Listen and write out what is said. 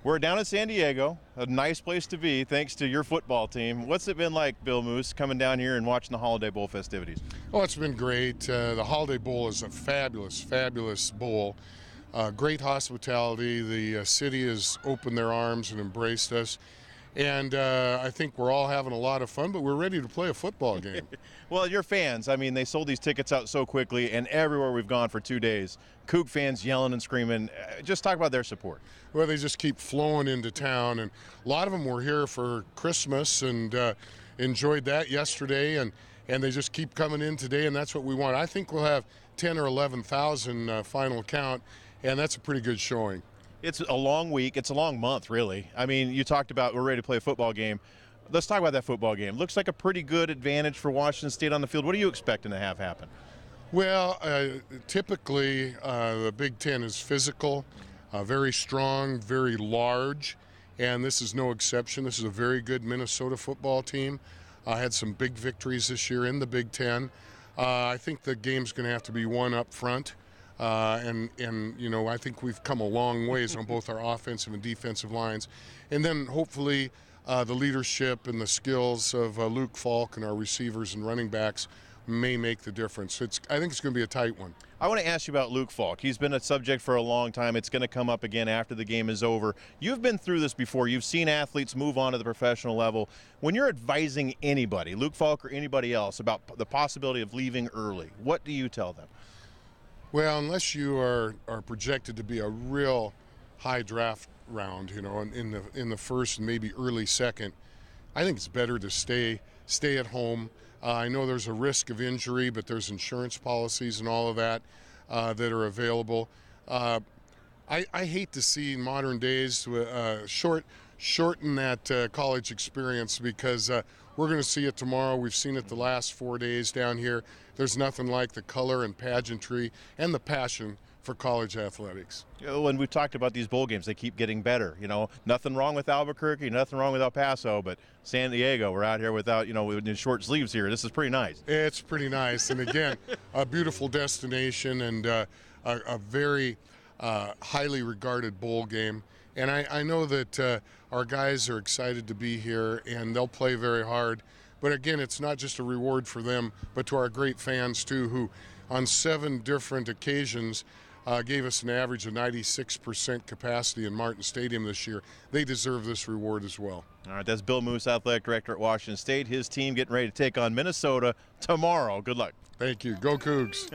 We're down in San Diego, a nice place to be thanks to your football team. What's it been like, Bill Moos, coming down here and watching the Holiday Bowl festivities? Oh, it's been great. The Holiday Bowl is a fabulous, fabulous bowl. Great hospitality. The city has opened their arms and embraced us. And I think we're all having a lot of fun, but we're ready to play a football game. Well, your fans, I mean, they sold these tickets out so quickly, and everywhere we've gone for 2 days, Coug fans yelling and screaming. Just talk about their support. Well, they just keep flowing into town, and a lot of them were here for Christmas and enjoyed that yesterday, and they just keep coming in today, and that's what we want. I think we'll have 10 or 11,000 final count, and that's a pretty good showing. It's a long week. It's a long month, really. I mean, you talked about we're ready to play a football game. Let's talk about that football game. Looks like a pretty good advantage for Washington State on the field. What are you expecting to have happen? Well, typically the Big Ten is physical, very strong, very large, and this is no exception. This is a very good Minnesota football team. Had some big victories this year in the Big Ten. I think the game's going to have to be won up front. And you know, I think we've come a long ways on both our offensive and defensive lines. And then hopefully the leadership and the skills of Luke Falk and our receivers and running backs may make the difference. I think it's going to be a tight one. I want to ask you about Luke Falk. He's been a subject for a long time. It's going to come up again after the game is over. You've been through this before. You've seen athletes move on to the professional level. When you're advising anybody, Luke Falk or anybody else, about the possibility of leaving early, what do you tell them? Well, unless you are projected to be a real high draft round, you know, in the first and maybe early second, I think it's better to stay at home. I know there's a risk of injury, but there's insurance policies and all of that that are available. I hate to see in modern days shorten that college experience because we're going to see it tomorrow. We've seen it the last 4 days down here. There's nothing like the color and pageantry and the passion for college athletics. You know, when we've talked about these bowl games, they keep getting better. You know, nothing wrong with Albuquerque, nothing wrong with El Paso, but San Diego, we're out here without, you know, with short sleeves here. This is pretty nice. It's pretty nice. And again, a beautiful destination and a very highly regarded bowl game. And I know that our guys are excited to be here and they'll play very hard. But again, it's not just a reward for them, but to our great fans too, who on 7 different occasions gave us an average of 96% capacity in Martin Stadium this year. They deserve this reward as well. All right, that's Bill Moos, athletic director at Washington State. His team getting ready to take on Minnesota tomorrow. Good luck. Thank you. Go Cougs.